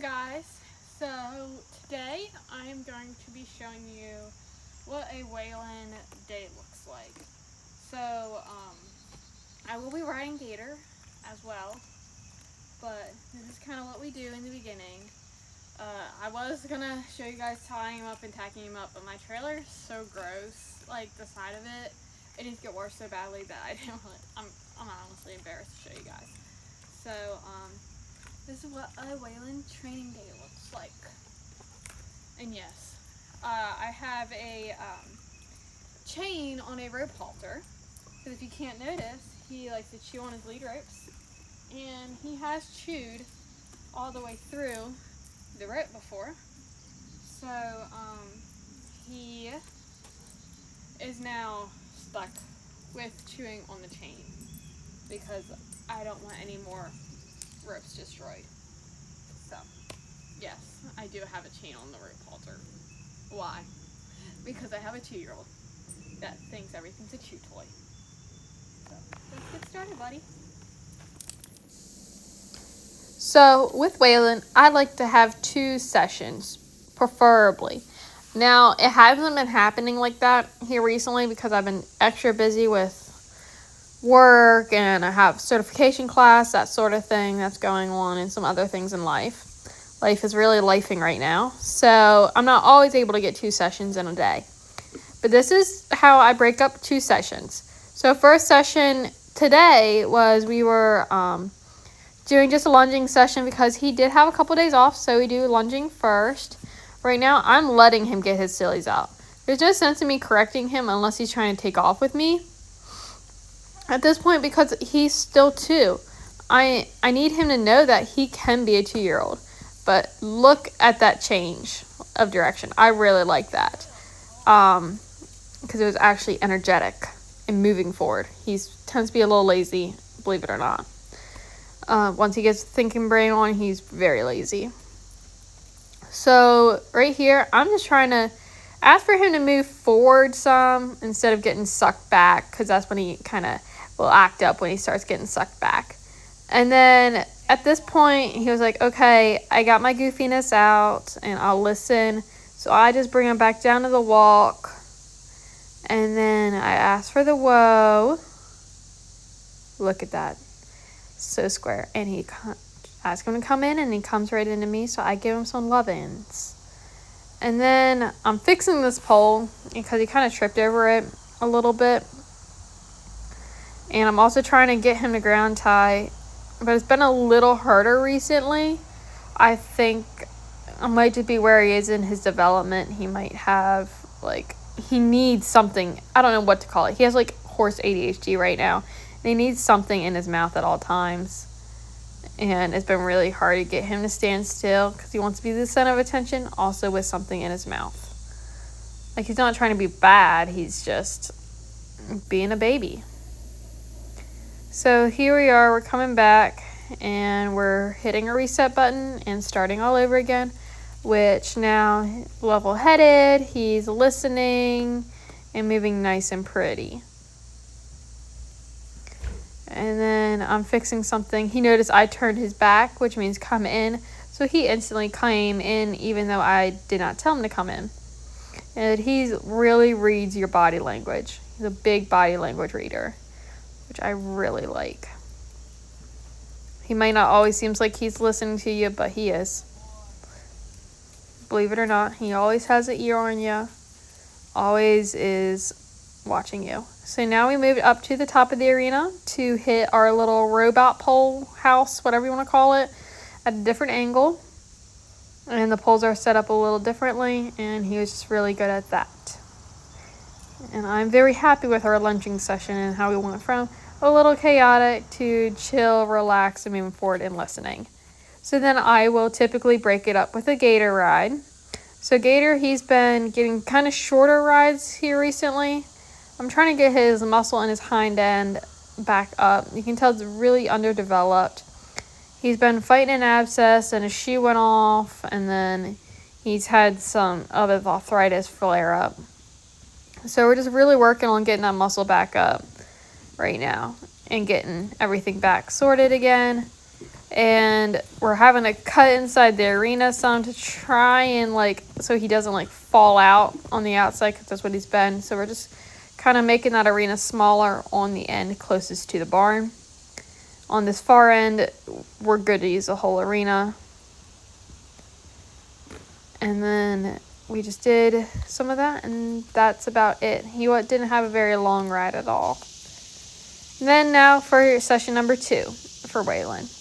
guys, so today I am going to be showing you what a Waylon day looks like. So I will be riding Gator as well, but this is kind of what we do in the beginning. I was gonna show you guys tying him up and tacking him up, but my trailer is so gross, like the side of it needs to get worse so badly that I'm honestly embarrassed to show you guys. So this is what a Waylon training day looks like. And yes, I have a chain on a rope halter, because if you can't notice, he likes to chew on his lead ropes, and he has chewed all the way through the rope before. So he is now stuck with chewing on the chain because I don't want any more ropes destroyed. So yes, I do have a chain on the rope halter. Why? Because I have a 2-year-old that thinks everything's a chew toy. So let's get started, buddy. So with Waylon, I like to have 2 sessions, preferably. Now, it hasn't been happening like that here recently because I've been extra busy with work and I have certification class, that sort of thing that's going on, and some other things in life. Life is really lifing right now. So I'm not always able to get 2 sessions in a day. But this is how I break up 2 sessions. So first session today was we were doing just a lunging session because he did have a couple days off, so we do lunging first. Right now, I'm letting him get his sillies out. There's no sense in me correcting him unless he's trying to take off with me at this point because he's still 2. I need him to know that he can be a 2-year-old. But look at that change of direction. I really like that because it was actually energetic and moving forward. He tends to be a little lazy, believe it or not. Once he gets the thinking brain on, he's very lazy. So right here, I'm just trying to ask for him to move forward some instead of getting sucked back, because that's when he kind of will act up when he starts getting sucked back. And then at this point, he was like, okay, I got my goofiness out and I'll listen. So I just bring him back down to the walk. And then I ask for the whoa. Look at that. So square. And he ask him to come in and he comes right into me, so I give him some love-ins. And then I'm fixing this pole because he kind of tripped over it a little bit. And I'm also trying to get him to ground tie, but it's been a little harder recently. I think I might just be where he is in his development. He might have, he needs something. I don't know what to call it. He has, horse ADHD right now. And he needs something in his mouth at all times. And it's been really hard to get him to stand still because he wants to be the center of attention, also with something in his mouth. He's not trying to be bad. He's just being a baby. So here we are. We're coming back. And we're hitting a reset button and starting all over again. Which now, level-headed. He's listening and moving nice and pretty. And then I'm fixing something. He noticed I turned his back, which means come in. So he instantly came in, even though I did not tell him to come in. And he really reads your body language. He's a big body language reader, which I really like. He might not always seem like he's listening to you, but he is. Believe it or not, he always has an ear on you. Always is watching you. So now we moved up to the top of the arena to hit our little robot pole house, whatever you want to call it, at a different angle. And the poles are set up a little differently, and he was just really good at that. And I'm very happy with our lunging session and how we went from a little chaotic to chill, relax, and moving forward and listening. So then I will typically break it up with a Gator ride. So Gator, he's been getting kind of shorter rides here recently. I'm trying to get his muscle in his hind end back up. You can tell it's really underdeveloped. He's been fighting an abscess and his shoe went off, and then he's had some other arthritis flare up. So we're just really working on getting that muscle back up right now and getting everything back sorted again. And we're having to cut inside the arena some to try and so he doesn't fall out on the outside, because that's what he's been. So we're just kind of making that arena smaller on the end closest to the barn. On this far end, we're good to use the whole arena. And then we just did some of that, and that's about it. He didn't have a very long ride at all. And then now for session number 2 for Waylon.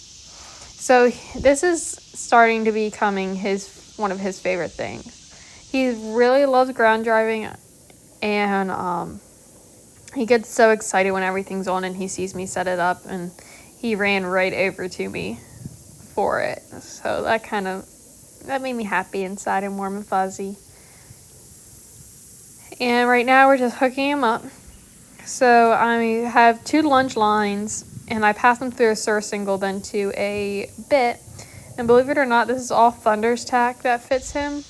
So this is starting to becoming one of his favorite things. He really loves ground driving, and he gets so excited when everything's on and he sees me set it up, and he ran right over to me for it. So that made me happy inside and warm and fuzzy. And right now we're just hooking him up. So I have 2 lunge lines, and I pass them through a surcingle, then to a bit. And believe it or not, this is all Thunder's tack that fits him.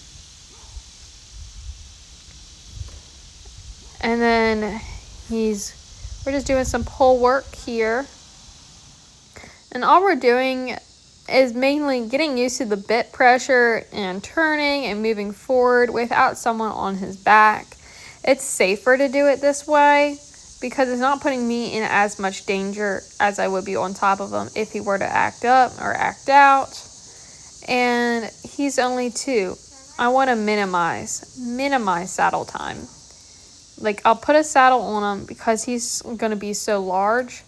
And then we're just doing some pull work here. And all we're doing is mainly getting used to the bit pressure and turning and moving forward without someone on his back. It's safer to do it this way, because it's not putting me in as much danger as I would be on top of him if he were to act up or act out. And he's only 2. I want to minimize saddle time. I'll put a saddle on him because he's going to be so large.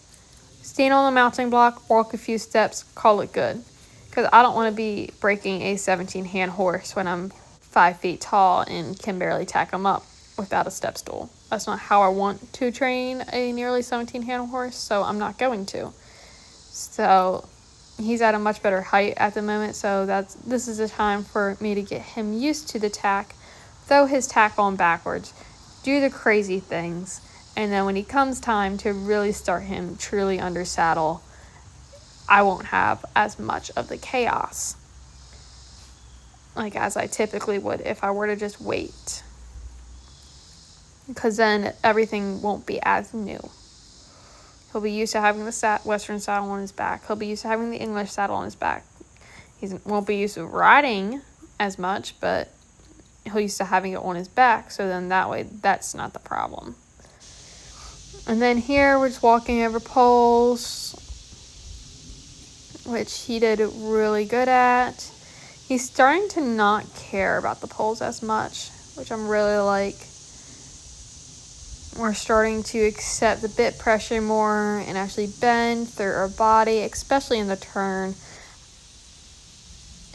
Stand on the mounting block, walk a few steps, call it good. Because I don't want to be breaking a 17-hand horse when I'm 5 feet tall and can barely tack him up without a step stool. That's not how I want to train a nearly 17-hand horse, so I'm not going to. So he's at a much better height at the moment, so this is the time for me to get him used to the tack, throw his tack on backwards, do the crazy things, and then when he comes time to really start him truly under saddle, I won't have as much of the chaos as I typically would if I were to just wait. Because then everything won't be as new. He'll be used to having the Western saddle on his back. He'll be used to having the English saddle on his back. He won't be used to riding as much, but he'll be used to having it on his back. So then that way, that's not the problem. And then here, we're just walking over poles, which he did really good at. He's starting to not care about the poles as much, which I'm really We're starting to accept the bit pressure more and actually bend through our body, especially in the turn.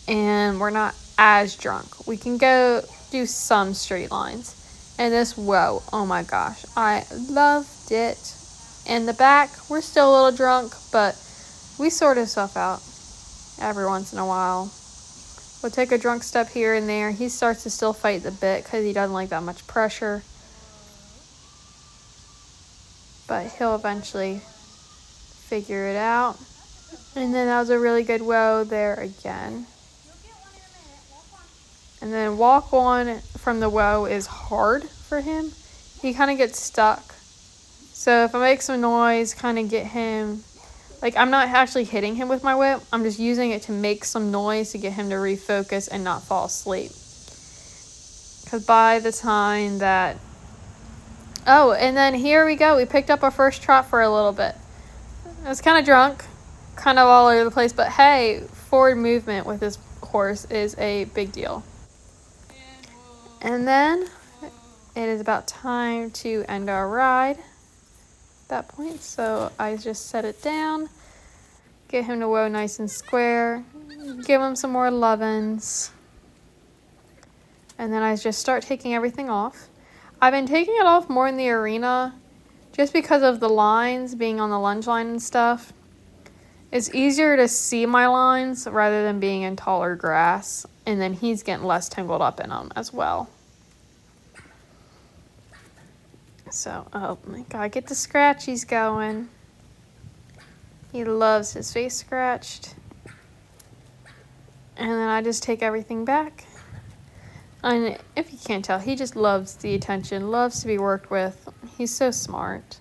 And we're not as drunk. We can go do some straight lines. And this, whoa, oh my gosh, I loved it. In the back, we're still a little drunk, but we sort of stuff out every once in a while. We'll take a drunk step here and there. He starts to still fight the bit because he doesn't like that much pressure. But he'll eventually figure it out. And then that was a really good whoa there again. And then walk on from the whoa is hard for him. He kind of gets stuck. So if I make some noise, kind of get him, I'm not actually hitting him with my whip. I'm just using it to make some noise to get him to refocus and not fall asleep. Because by the time that... Oh, and then here we go. We picked up our first trot for a little bit. I was kind of drunk, kind of all over the place, but hey, forward movement with this horse is a big deal. And then it is about time to end our ride at that point. So I just set it down, get him to whoa nice and square, give him some more lovin's, and then I just start taking everything off. I've been taking it off more in the arena just because of the lines being on the lunge line and stuff. It's easier to see my lines rather than being in taller grass, and then he's getting less tangled up in them as well. So, oh my god, get the scratchies going. He loves his face scratched. And then I just take everything back. And if you can't tell, he just loves the attention, loves to be worked with. He's so smart.